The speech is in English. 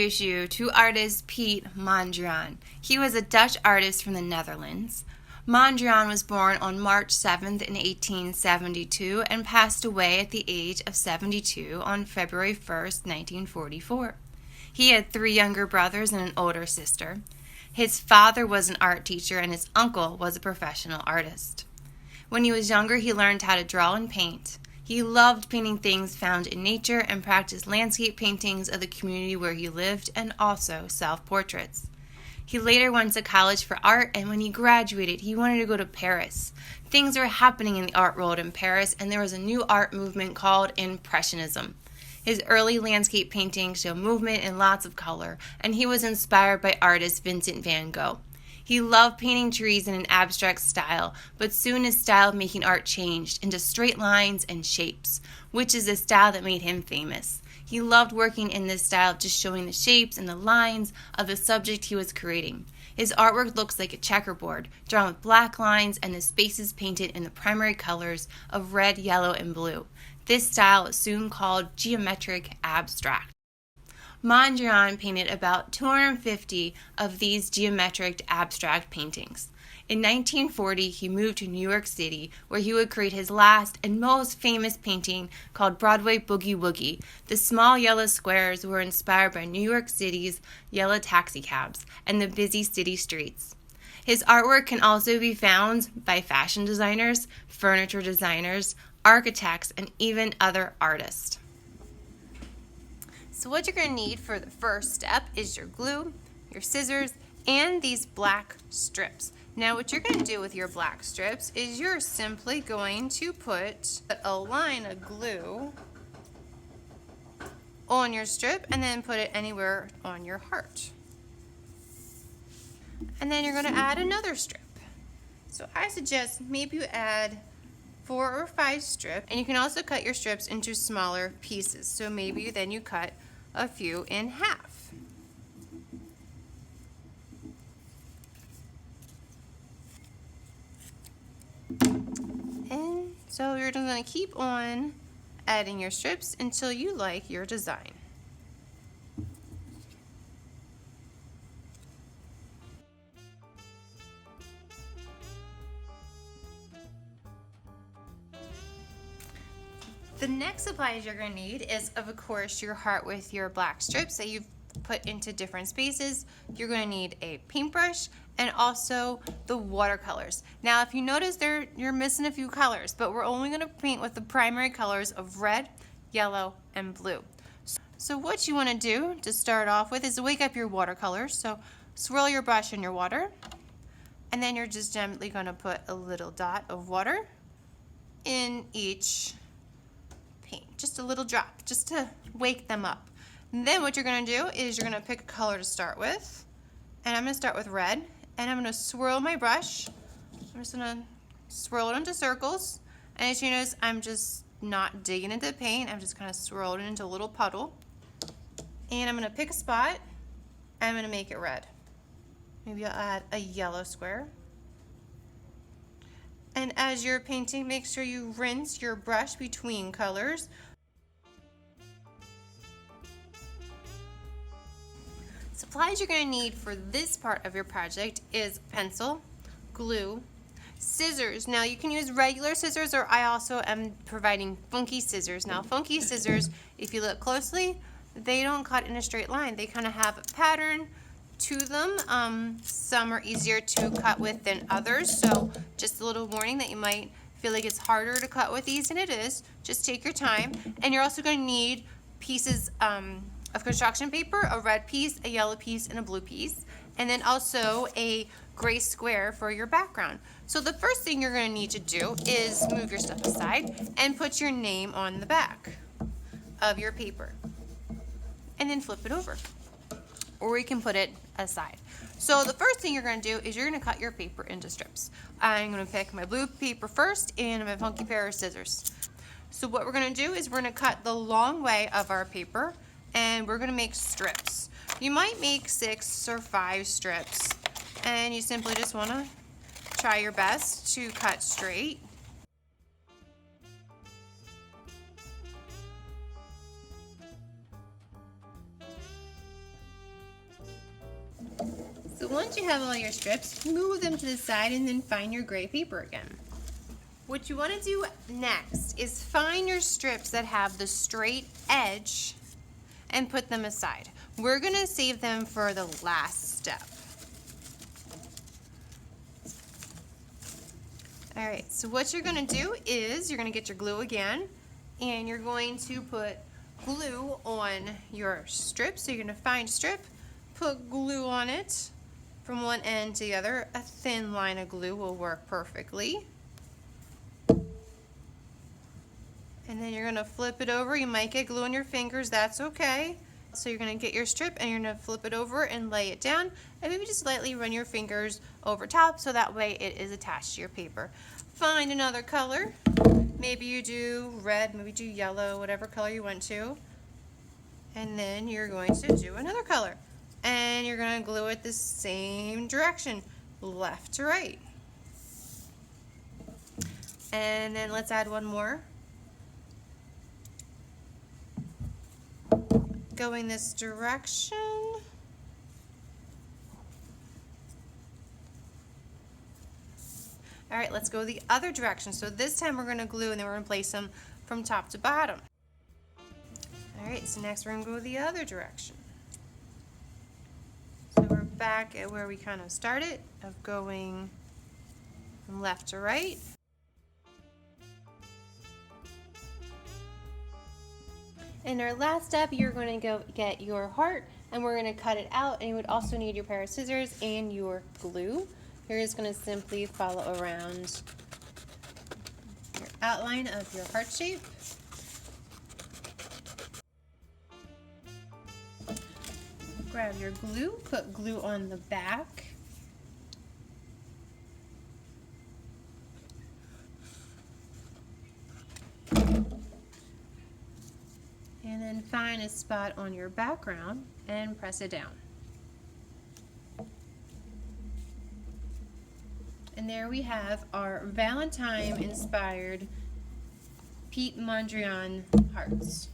introduce you to artist Piet Mondrian. He was a Dutch artist from the Netherlands. Mondrian was born on March 7th in 1872 and passed away at the age of 72 on February 1st, 1944. He had 3 younger brothers and an older sister. His father was an art teacher and his uncle was a professional artist. When he was younger, he learned how to draw and paint. He loved painting things found in nature and practiced landscape paintings of the community where he lived and also self-portraits. He later went to college for art, and when he graduated, he wanted to go to Paris. Things were happening in the art world in Paris, and there was a new art movement called Impressionism. His early landscape paintings show movement and lots of color, and he was inspired by artist Vincent van Gogh. He loved painting trees in an abstract style, but soon his style of making art changed into straight lines and shapes, which is the style that made him famous. He loved working in this style of just showing the shapes and the lines of the subject he was creating. His artwork looks like a checkerboard, drawn with black lines and the spaces painted in the primary colors of red, yellow, and blue. This style is soon called geometric abstract. Mondrian painted about 250 of these geometric abstract paintings. In 1940, he moved to New York City, where he would create his last and most famous painting called Broadway Boogie Woogie. The small yellow squares were inspired by New York City's yellow taxicabs and the busy city streets. His artwork can also be found by fashion designers, furniture designers, architects, and even other artists. So what you're going to need for the first step is your glue, your scissors, and these black strips. Now what you're going to do with your black strips is you're simply going to put a line of glue on your strip and then put it anywhere on your heart. And then you're going to add another strip. So I suggest maybe you add 4 or 5 strips, and you can also cut your strips into smaller pieces. So maybe then you cut a few in half. And so you're just going to keep on adding your strips until you like your design. The next supplies you're going to need is, of course, your heart with your black strips that you've put into different spaces. You're going to need a paintbrush and also the watercolors. Now, if you notice you're missing a few colors, but we're only going to paint with the primary colors of red, yellow, and blue. So what you want to do to start off with is wake up your watercolors. So swirl your brush in your water, and then you're just gently going to put a little dot of water in each paint, just a little drop, just to wake them up. And then what you're going to do is you're going to pick a color to start with, and I'm going to start with red, and I'm going to swirl my brush. I'm just going to swirl it into circles, and as you notice, I'm just not digging into the paint. I'm just kind of swirling it into a little puddle, and I'm going to pick a spot, and I'm going to make it red. Maybe I'll add a yellow square. And as you're painting, make sure you rinse your brush between colors. Supplies you're going to need for this part of your project is pencil, glue, scissors. Now you can use regular scissors, or I also am providing funky scissors. Now funky scissors, if you look closely, they don't cut in a straight line. They kind of have a pattern to them. Some are easier to cut with than others, so just a little warning that you might feel like it's harder to cut with these than it is. Just take your time. And you're also going to need pieces of construction paper, a red piece, a yellow piece, and a blue piece, and then also a gray square for your background. So the first thing you're going to need to do is move your stuff aside and put your name on the back of your paper, and then flip it over, or you can put it aside. So the first thing you're going to do is you're going to cut your paper into strips. I'm going to pick my blue paper first and my funky pair of scissors. So what we're going to do is we're going to cut the long way of our paper, and we're going to make strips. You might make 6 or 5 strips, and you simply just want to try your best to cut straight. So once you have all your strips, move them to the side and then find your gray paper again. What you want to do next is find your strips that have the straight edge and put them aside. We're going to save them for the last step. All right, so what you're going to do is you're going to get your glue again, and you're going to put glue on your strip. So you're going to find a strip, put glue on it from one end to the other. A thin line of glue will work perfectly. And then you're going to flip it over. You might get glue on your fingers, that's okay. So you're going to get your strip and you're going to flip it over and lay it down, and maybe just lightly run your fingers over top so that way it is attached to your paper. Find another color. Maybe you do red, maybe do yellow, whatever color you want to. And then you're going to do another color. And you're going to glue it the same direction, left to right. And then let's add one more. Going this direction. All right, let's go the other direction. So this time we're going to glue and then we're going to place them from top to bottom. All right, so next we're going to go the other direction. So we're back at where we kind of started, of going from left to right. In our last step, you're going to go get your heart and we're going to cut it out, and you would also need your pair of scissors and your glue. You're just going to simply follow around your outline of your heart shape. Grab your glue, put glue on the back. And then find a spot on your background and press it down. And there we have our Valentine inspired Piet Mondrian hearts.